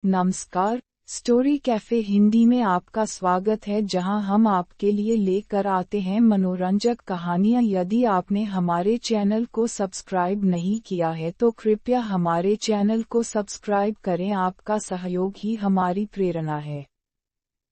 नमस्कार, story cafe Hindi में आपका स्वागत है, जहां हम आपके लिए लेकर आते हैं मनोरंजक कहानियां। यदि आपने हमारे चैनल को सब्सक्राइब नहीं किया है तो कृपया हमारे चैनल को सब्सक्राइब करें। आपका सहयोग ही हमारी प्रेरणा है।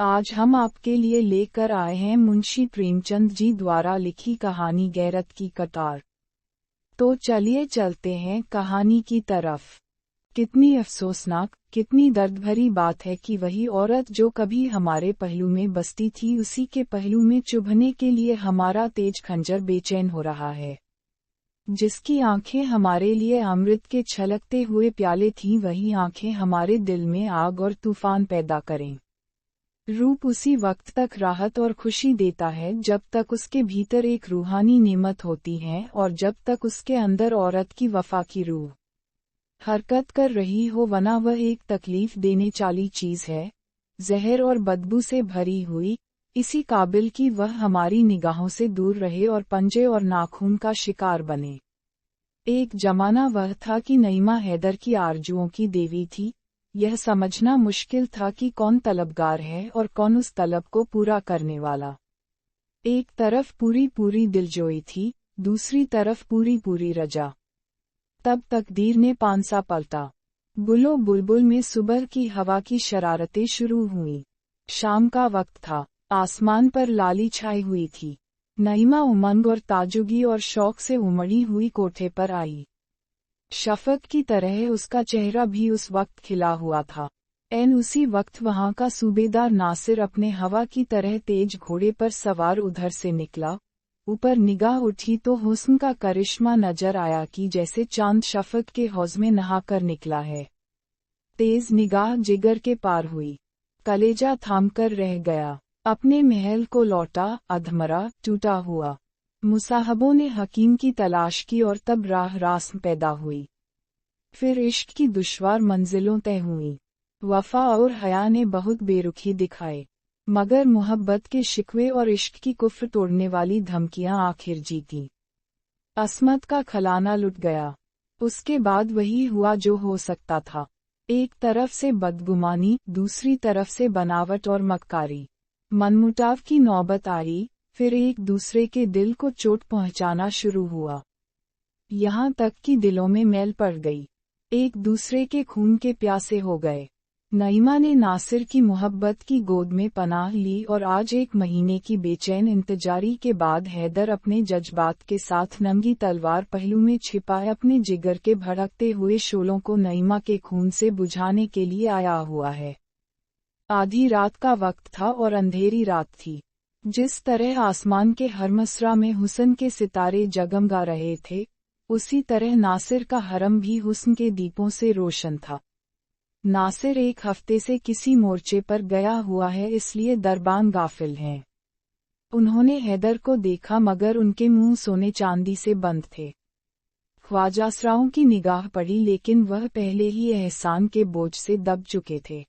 आज हम आपके लिए लेकर आए हैं मुंशी प्रेमचंद जी द्वारा लिखी कहानी गैरत की कतार। तो चलिए चलते हैं कहानी की तरफ। कितनी अफसोसनाक, कितनी दर्द भरी बात है कि वही औरत जो कभी हमारे पहलू में बसती थी, उसी के पहलू में चुभने के लिए हमारा तेज खंजर बेचैन हो रहा है। जिसकी आंखें हमारे लिए अमृत के छलकते हुए प्याले थीं, वही आंखें हमारे दिल में आग और तूफान पैदा करें। रूप उसी वक्त तक राहत और खुशी देता है जब तक उसके भीतर एक रूहानी नेमत होती है, और जब तक उसके अंदर औरत की वफा की रूह हरकत कर रही हो, वरना वह एक तकलीफ देने वाली चीज है, जहर और बदबू से भरी हुई, इसी काबिल कि वह हमारी निगाहों से दूर रहे और पंजे और नाखून का शिकार बने। एक जमाना वह था कि नईमा हैदर की आरजुओं की देवी थी। यह समझना मुश्किल था कि कौन तलबगार है और कौन उस तलब को पूरा करने वाला। एक तरफ पूरी पूरी दिलजोई थी, दूसरी तरफ पूरी पूरी रजा। तब तकदीर ने पांसा पलटा। गुलो बुलबुल में सुबह की हवा की शरारतें शुरू हुई। शाम का वक्त था, आसमान पर लाली छाई हुई थी। नईमा उमंग और ताजुगी और शौक से उमड़ी हुई कोठे पर आई। शफक की तरह उसका चेहरा भी उस वक्त खिला हुआ था। उसी वक्त वहां का सूबेदार नासिर अपने हवा की तरह तेज घोड़े पर सवार उधर से निकला। ऊपर निगाह उठी तो हुस्न का करिश्मा नजर आया कि जैसे चांद शफक के हौज में नहाकर निकला है। तेज निगाह जिगर के पार हुई। कलेजा थामकर रह गया। अपने महल को लौटा, अधमरा, टूटा हुआ। मुसाहबों ने हकीम की तलाश की और तब राह रास्म पैदा हुई। फिर इश्क की दुश्वार मंजिलों तय हुई। वफा और हया ने बहुत बेरुखी दिखाए, मगर मोहब्बत के शिकवे और इश्क की कुफ्र तोड़ने वाली धमकियां आखिर जीती। अस्मत का खलाना लुट गया। उसके बाद वही हुआ जो हो सकता था। एक तरफ से बदगुमानी, दूसरी तरफ से बनावट और मक्कारी। मनमुटाव की नौबत आई, फिर एक दूसरे के दिल को चोट पहुंचाना शुरू हुआ। यहाँ तक कि दिलों में मैल पड़ गई। एक दूसरे के खून के प्यासे हो गए। नईमा ने नासिर की मोहब्बत की गोद में पनाह ली और आज 1 महीने की बेचैन इंतजारी के बाद हैदर अपने जज्बात के साथ नंगी तलवार पहलू में छिपाए अपने जिगर के भड़कते हुए शोलों को नईमा के खून से बुझाने के लिए आया हुआ है। आधी रात का वक्त था और अंधेरी रात थी। जिस तरह आसमान के हर मसरा में हुस्न के सितारे जगमगा रहे थे, उसी तरह नासिर का हरम भी हुस्न के दीपों से रोशन था। नासिर 1 हफ्ते से किसी मोर्चे पर गया हुआ है, इसलिए दरबान गाफिल हैं। उन्होंने हैदर को देखा, मगर उनके मुंह सोने चांदी से बंद थे। ख्वाजासराओं की निगाह पड़ी, लेकिन वह पहले ही एहसान के बोझ से दब चुके थे।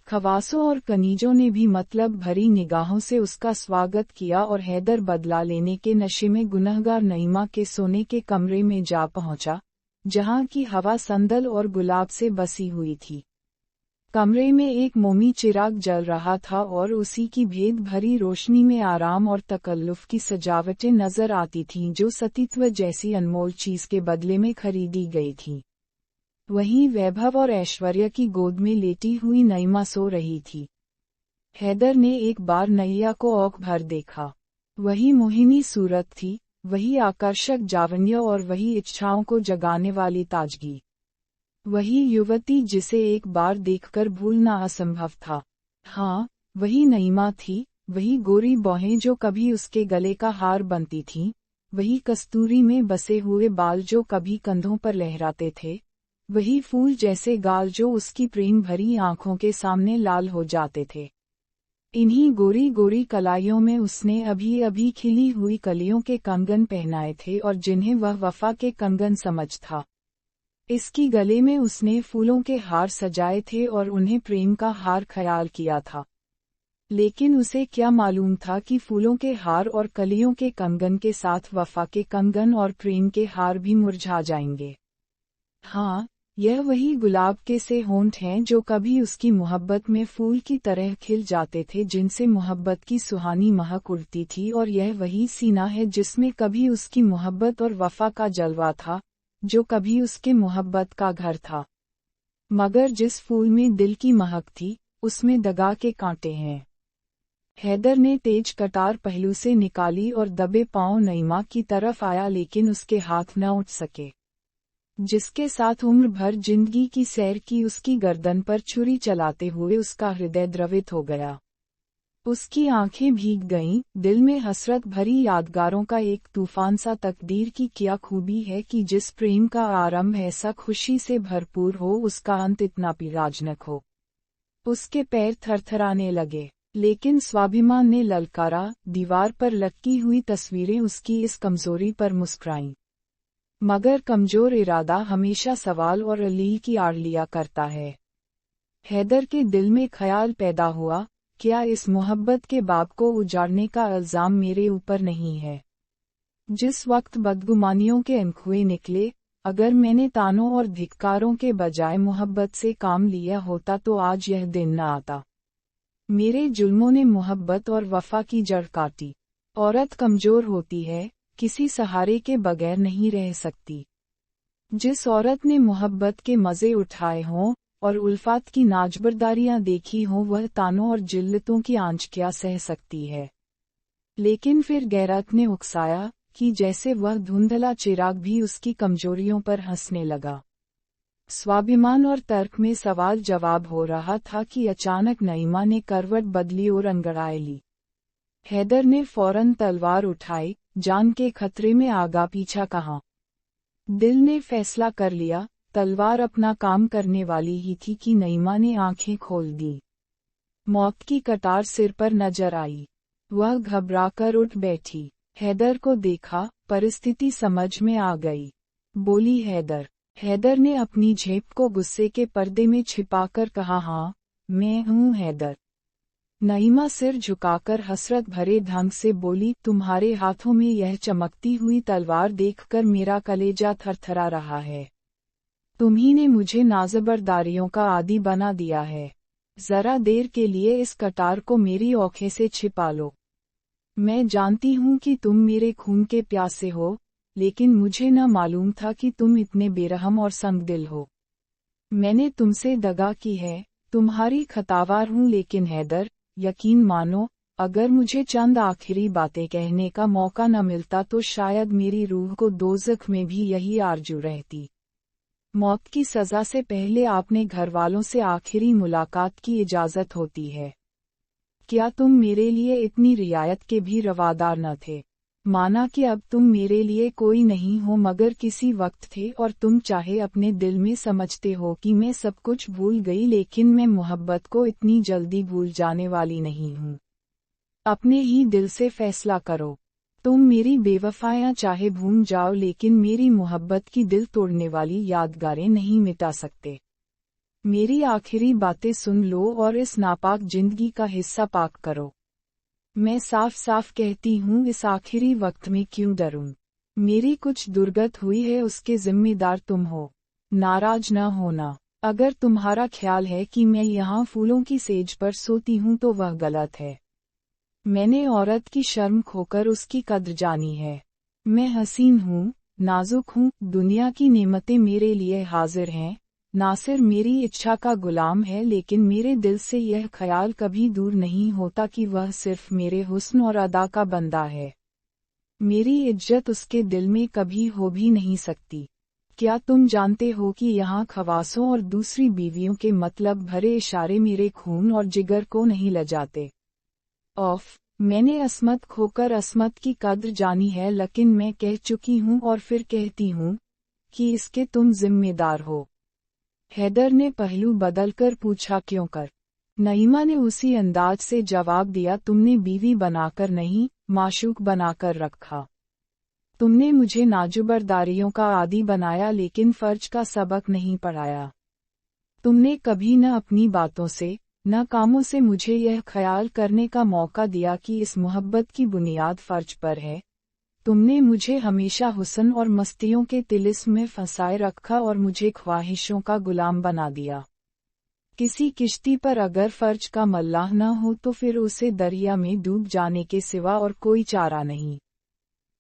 खवासों और कनीजों ने भी मतलब भरी निगाहों से उसका स्वागत किया और हैदर बदला लेने के नशे में गुनहगार नईमा के सोने के कमरे में जा पहुंचा, जहां की हवा संदल और गुलाब से बसी हुई थी। कमरे में एक मोमी चिराग जल रहा था और उसी की भेद भरी रोशनी में आराम और तकल्लुफ की सजावटें नजर आती थीं, जो सतीत्व जैसी अनमोल चीज के बदले में खरीदी गई थीं। वहीं वैभव और ऐश्वर्य की गोद में लेटी हुई नईमा सो रही थी। हैदर ने एक बार नैया को औंख भर देखा। वही मोहिनी सूरत थी, वही आकर्षक जावन्य और वही इच्छाओं को जगाने वाली ताजगी। वही युवती जिसे एक बार देखकर भूलना असंभव था। हाँ, वही नईमा थी। वही गोरी बौहें जो कभी उसके गले का हार बनती थीं, वही कस्तूरी में बसे हुए बाल जो कभी कंधों पर लहराते थे, वही फूल जैसे गाल जो उसकी प्रेम भरी आंखों के सामने लाल हो जाते थे। इन्हीं गोरी गोरी कलाइयों में उसने अभी अभी खिली हुई कलियों के कंगन पहनाए थे और जिन्हें वह वफा के कंगन समझ था। इसकी गले में उसने फूलों के हार सजाए थे और उन्हें प्रेम का हार ख्याल किया था। लेकिन उसे क्या मालूम था कि फूलों के हार और कलियों के कंगन के साथ वफा के कंगन और प्रेम के हार भी मुरझा जाएंगे। हाँ, यह वही गुलाब के से होंठ हैं जो कभी उसकी मोहब्बत में फूल की तरह खिल जाते थे, जिनसे मोहब्बत की सुहानी महक उड़ती थी, और यह वही सीना है जिसमें कभी उसकी मोहब्बत और वफा का जलवा था, जो कभी उसके मोहब्बत का घर था। मगर जिस फूल में दिल की महक थी, उसमें दगा के कांटे हैं। हैदर ने तेज कटार पहलू से निकाली और दबे पांव नईमा की तरफ आया, लेकिन उसके हाथ न उठ सके। जिसके साथ उम्र भर जिंदगी की सैर की, उसकी गर्दन पर छुरी चलाते हुए उसका हृदय द्रवित हो गया। उसकी आंखें भीग गईं, दिल में हसरत भरी यादगारों का एक तूफान सा। तकदीर की क्या खूबी है कि जिस प्रेम का आरंभ ऐसा खुशी से भरपूर हो, उसका अंत इतना पीड़ाजनक हो। उसके पैर थरथराने लगे, लेकिन स्वाभिमान ने ललकारा। दीवार पर लटकी हुई तस्वीरें उसकी इस कमजोरी पर मुस्कुराईं। मगर कमजोर इरादा हमेशा सवाल और अलील की आड़ लिया करता है। हैदर के दिल में ख्याल पैदा हुआ, क्या इस मोहब्बत के बाब को उजाड़ने का इल्जाम मेरे ऊपर नहीं है? जिस वक्त बदगुमानियों के अनखुए निकले, अगर मैंने तानों और धिक्कारों के बजाय मोहब्बत से काम लिया होता तो आज यह दिन न आता। मेरे जुल्मों ने मोहब्बत और वफा की जड़ काटी। औरत कमजोर होती है, किसी सहारे के बगैर नहीं रह सकती। जिस औरत ने मोहब्बत के मजे उठाए हों और उल्फात की नाजबरदारियां देखी हों, वह तानों और जिल्लतों की आंच क्या सह सकती है? लेकिन फिर गैरत ने उकसाया कि जैसे वह धुंधला चिराग भी उसकी कमजोरियों पर हंसने लगा। स्वाभिमान और तर्क में सवाल जवाब हो रहा था कि अचानक नईमा ने करवट बदली और अंगड़ाई ली। हैदर ने फौरन तलवार उठाई, जान के खतरे में आगा पीछा कहा। दिल ने फैसला कर लिया, तलवार अपना काम करने वाली ही थी कि नईमा ने आंखें खोल दी। मौत की कटार सिर पर नजर आई। वह घबराकर उठ बैठी। हैदर को देखा, परिस्थिति समझ में आ गई। बोली हैदर। हैदर ने अपनी झेप को गुस्से के पर्दे में छिपाकर कहा, हाँ, मैं हूँ हैदर। नईमा सिर झुकाकर हसरत भरे ढंग से बोली, तुम्हारे हाथों में यह चमकती हुई तलवार देखकर मेरा कलेजा थरथरा रहा है। तुम्ही ने मुझे नाजबरदारियों का आदी बना दिया है। जरा देर के लिए इस कटार को मेरी औंखें से छिपा लो। मैं जानती हूँ कि तुम मेरे खून के प्यासे हो, लेकिन मुझे न मालूम था कि तुम इतने बेरहम और संगदिल हो। मैंने तुमसे दगा की है, तुम्हारी खतावार हूँ, लेकिन हैदर, यकीन मानो, अगर मुझे चंद आखिरी बातें कहने का मौका न मिलता तो शायद मेरी रूह को दोज़ख में भी यही आरजू रहती। मौत की सजा से पहले आपने घरवालों से आखिरी मुलाकात की इजाजत होती है। क्या तुम मेरे लिए इतनी रियायत के भी रवादार न थे? माना कि अब तुम मेरे लिए कोई नहीं हो, मगर किसी वक्त थे, और तुम चाहे अपने दिल में समझते हो कि मैं सब कुछ भूल गई, लेकिन मैं मोहब्बत को इतनी जल्दी भूल जाने वाली नहीं हूँ। अपने ही दिल से फैसला करो। तुम मेरी बेवफायां चाहे भूल जाओ, लेकिन मेरी मोहब्बत की दिल तोड़ने वाली यादगारें नहीं मिटा सकते। मेरी आखिरी बातें सुन लो और इस नापाक जिंदगी का हिस्सा पाक करो। मैं साफ साफ कहती हूँ, इस आखिरी वक्त में क्यों डरूं? मेरी कुछ दुर्गत हुई है, उसके जिम्मेदार तुम हो। नाराज न होना। अगर तुम्हारा ख्याल है कि मैं यहाँ फूलों की सेज पर सोती हूँ तो वह गलत है। मैंने औरत की शर्म खोकर उसकी कद्र जानी है। मैं हसीन हूँ, नाजुक हूँ, दुनिया की नेमतें मेरे लिए हाजिर हैं, नासिर मेरी इच्छा का गुलाम है, लेकिन मेरे दिल से यह ख्याल कभी दूर नहीं होता कि वह सिर्फ मेरे हुस्न और अदा का बंदा है। मेरी इज्जत उसके दिल में कभी हो भी नहीं सकती। क्या तुम जानते हो कि यहाँ खवासों और दूसरी बीवियों के मतलब भरे इशारे मेरे खून और जिगर को नहीं लजाते। ऑफ, मैंने असमत खोकर असमत की कद्र जानी है, लेकिन मैं कह चुकी हूँ और फिर कहती हूँ कि इसके तुम जिम्मेदार हो। हैदर ने पहलू बदलकर पूछा, क्यों कर? नईमा ने उसी अंदाज से जवाब दिया, तुमने बीवी बनाकर नहीं, माशूक बनाकर रखा। तुमने मुझे नाजुबरदारियों का आदी बनाया, लेकिन फर्ज का सबक नहीं पढ़ाया। तुमने कभी न अपनी बातों से, न कामों से मुझे यह ख्याल करने का मौका दिया कि इस मोहब्बत की बुनियाद फर्ज पर है। तुमने मुझे हमेशा हुस्न और मस्तियों के तिलिस्म में फंसाए रखा और मुझे ख्वाहिशों का गुलाम बना दिया। किसी किश्ती पर अगर फर्ज का मल्लाह न हो तो फिर उसे दरिया में डूब जाने के सिवा और कोई चारा नहीं।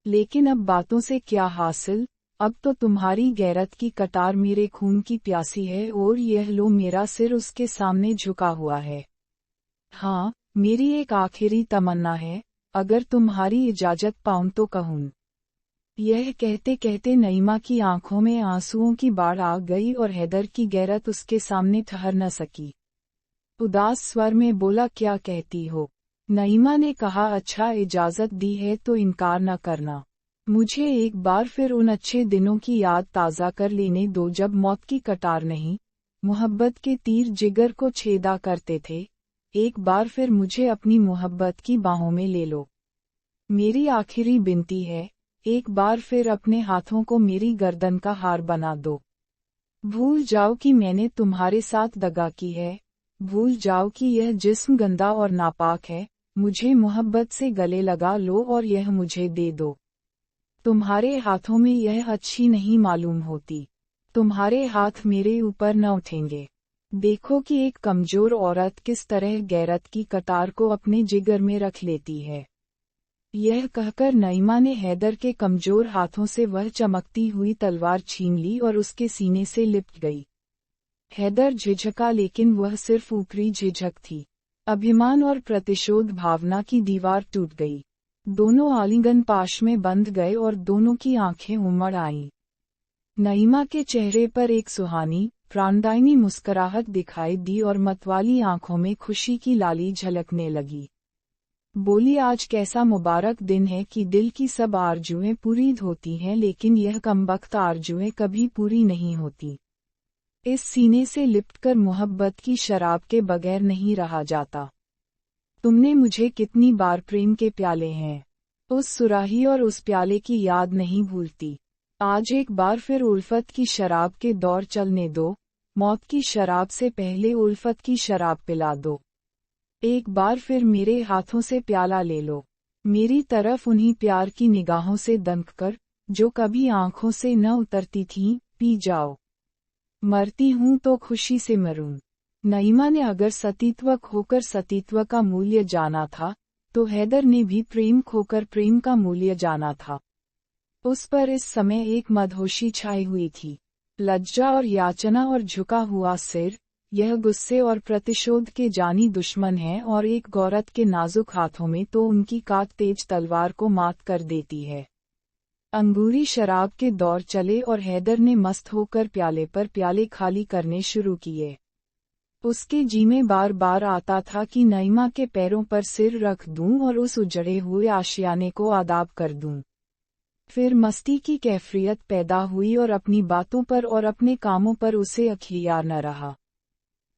लेकिन अब बातों से क्या हासिल, अब तो तुम्हारी गैरत की कटार मेरे खून की प्यासी है और यह लो मेरा सिर उसके सामने झुका हुआ है। हाँ, मेरी एक आखिरी तमन्ना है, अगर तुम्हारी इजाजत पाऊं तो कहूं। यह कहते कहते नईमा की आंखों में आंसुओं की बाढ़ आ गई और हैदर की गैरत उसके सामने ठहर न सकी। उदास स्वर में बोला, क्या कहती हो? नईमा ने कहा, अच्छा, इजाजत दी है तो इनकार न करना। मुझे एक बार फिर उन अच्छे दिनों की याद ताज़ा कर लेने दो जब मौत की कटार नहीं, मोहब्बत के तीर जिगर को छेदा करते थे। एक बार फिर मुझे अपनी मोहब्बत की बाहों में ले लो। मेरी आखिरी विनती है, एक बार फिर अपने हाथों को मेरी गर्दन का हार बना दो। भूल जाओ कि मैंने तुम्हारे साथ दगा की है, भूल जाओ कि यह जिस्म गंदा और नापाक है, मुझे मोहब्बत से गले लगा लो और यह मुझे दे दो। तुम्हारे हाथों में यह अच्छी नहीं मालूम होती, तुम्हारे हाथ मेरे ऊपर न उठेंगे। देखो कि एक कमजोर औरत किस तरह गैरत की कटार को अपने जिगर में रख लेती है। यह कहकर नईमा ने हैदर के कमजोर हाथों से वह चमकती हुई तलवार छीन ली और उसके सीने से लिपट गई। हैदर झिझका, लेकिन वह सिर्फ ऊपरी झिझक थी। अभिमान और प्रतिशोध भावना की दीवार टूट गई। दोनों आलिंगन पाश में बंध गए और दोनों की आंखें उमड़ आईं। नईमा के चेहरे पर एक सुहानी, प्राणदायिनी मुस्कुराहट दिखाई दी और मतवाली आंखों में खुशी की लाली झलकने लगी। बोली, आज कैसा मुबारक दिन है कि दिल की सब आरजुएं पूरी होती हैं, लेकिन यह कमबख्त आरजुएं कभी पूरी नहीं होती। इस सीने से लिपटकर मोहब्बत की शराब के बगैर नहीं रहा जाता। तुमने मुझे कितनी बार प्रेम के प्याले हैं, उस सुराही और उस प्याले की याद नहीं भूलती। आज एक बार फिर उल्फत की शराब के दौर चलने दो, मौत की शराब से पहले उल्फत की शराब पिला दो। एक बार फिर मेरे हाथों से प्याला ले लो, मेरी तरफ उन्हीं प्यार की निगाहों से दंक कर, जो कभी आंखों से न उतरती थीं, पी जाओ। मरती हूं तो खुशी से मरूं। नईमा ने अगर सतीत्व खोकर सतीत्व का मूल्य जाना था, तो हैदर ने भी प्रेम खोकर प्रेम का मूल्य जाना था। उस पर इस समय एक मदहोशी छाई हुई थी। लज्जा और याचना और झुका हुआ सिर, यह गुस्से और प्रतिशोध के जानी दुश्मन है और एक औरत के नाजुक हाथों में तो उनकी काट तेज तलवार को मात कर देती है। अंगूरी शराब के दौर चले और हैदर ने मस्त होकर प्याले पर प्याले खाली करने शुरू किए। उसके जी में बार बार आता था कि नईमा के पैरों पर सिर रख दूं और उस उजड़े हुए आशियाने को आदाब कर दूं। फिर मस्ती की कैफियत पैदा हुई और अपनी बातों पर और अपने कामों पर उसे अख्तियार न रहा।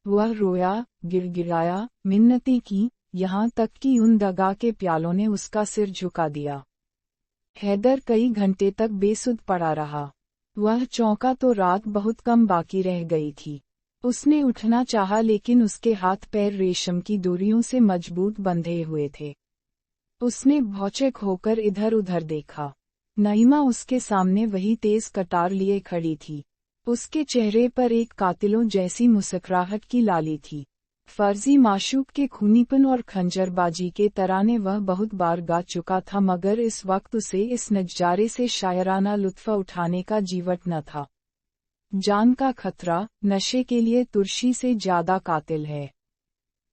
वह रोया, गिड़गिड़ाया, मिन्नतें की, यहाँ तक कि उन दगा के प्यालों ने उसका सिर झुका दिया। हैदर कई घंटे तक बेसुध पड़ा रहा। वह चौंका तो रात बहुत कम बाकी रह गई थी। उसने उठना चाहा, लेकिन उसके हाथ पैर रेशम की डोरियों से मजबूत बंधे हुए थे। उसने भौचक होकर इधर उधर देखा। नईमा उसके सामने वही तेज कटार लिए खड़ी थी। उसके चेहरे पर एक कातिलों जैसी मुस्कुराहट की लाली थी। फर्जी माशूक के खूनीपन और खंजरबाजी के तराने वह बहुत बार गा चुका था, मगर इस वक्त उसे इस नजारे से शायराना लुत्फ उठाने का जीवट न था। जान का खतरा नशे के लिए तुर्शी से ज्यादा कातिल है।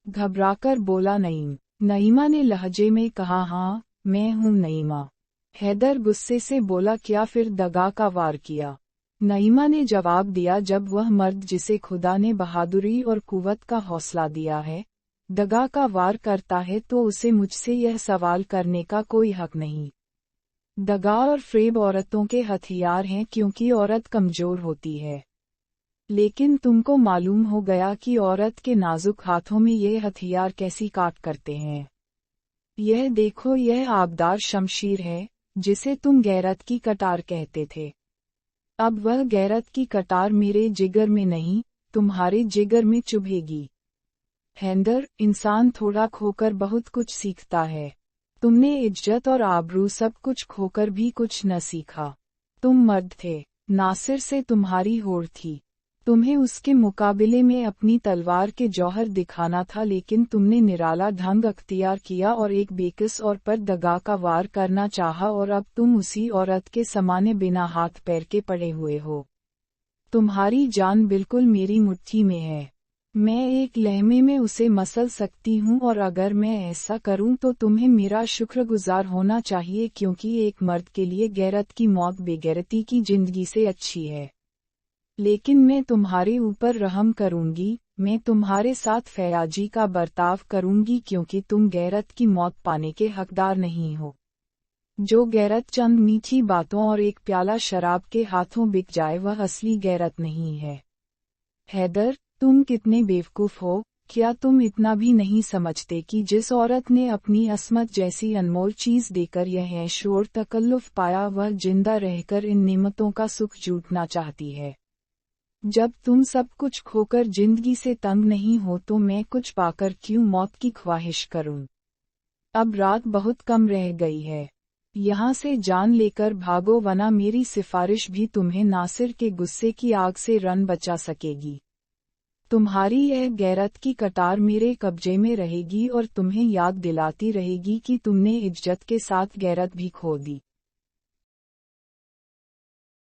घबराकर बोला नईम। नईमा ने लहजे में कहा, हाँ, मैं हूँ नईमा। हैदर गुस्से से बोला, क्या फिर दगा का वार किया? नईमा ने जवाब दिया, जब वह मर्द जिसे खुदा ने बहादुरी और कुव्वत का हौसला दिया है, दगा का वार करता है तो उसे मुझसे यह सवाल करने का कोई हक नहीं। दगा और फ्रेब औरतों के हथियार हैं क्योंकि औरत कमजोर होती है। लेकिन तुमको मालूम हो गया कि औरत के नाजुक हाथों में ये हथियार कैसी काट करते हैं। यह देखो, यह आबदार शमशीर है, जिसे तुम गैरत की कटार कहते थे। अब वह गैरत की कटार मेरे जिगर में नहीं, तुम्हारे जिगर में चुभेगी। हैदर, इंसान थोड़ा खोकर बहुत कुछ सीखता है। तुमने इज्जत और आबरू सब कुछ खोकर भी कुछ न सीखा। तुम मर्द थे, नासिर से तुम्हारी होड़ थी। तुम्हें उसके मुकाबले में अपनी तलवार के जौहर दिखाना था, लेकिन तुमने निराला ढंग अख्तियार किया और एक बेकस और पर दगा का वार करना चाहा, और अब तुम उसी औरत के समाने बिना हाथ पैर के पड़े हुए हो। तुम्हारी जान बिल्कुल मेरी मुट्ठी में है। मैं एक लहमे में उसे मसल सकती हूँ, और अगर मैं ऐसा करूँ तो तुम्हें मेरा शुक्रगुजार होना चाहिए, क्योंकि एक मर्द के लिए गैरत की मौत बेगैरती की जिंदगी से अच्छी है। लेकिन मैं तुम्हारे ऊपर रहम करूंगी, मैं तुम्हारे साथ फयाजी का बर्ताव करूंगी, क्योंकि तुम गैरत की मौत पाने के हकदार नहीं हो। जो गैरत चंद मीठी बातों और एक प्याला शराब के हाथों बिक जाए, वह असली गैरत नहीं है। हैदर, तुम कितने बेवकूफ हो। क्या तुम इतना भी नहीं समझते कि जिस औरत ने अपनी अस्मत जैसी अनमोल चीज देकर यह ऐश और तकल्लुफ पाया, वह जिंदा रहकर इन नेमतों का सुख जूटना चाहती है। जब तुम सब कुछ खोकर जिंदगी से तंग नहीं हो, तो मैं कुछ पाकर क्यों मौत की ख्वाहिश करूं। अब रात बहुत कम रह गई है, यहाँ से जान लेकर भागो, वरना मेरी सिफारिश भी तुम्हें नासिर के गुस्से की आग से रन बचा सकेगी। तुम्हारी यह गैरत की कटार मेरे कब्जे में रहेगी और तुम्हें याद दिलाती रहेगी कि तुमने इज्जत के साथ गैरत भी खो दी।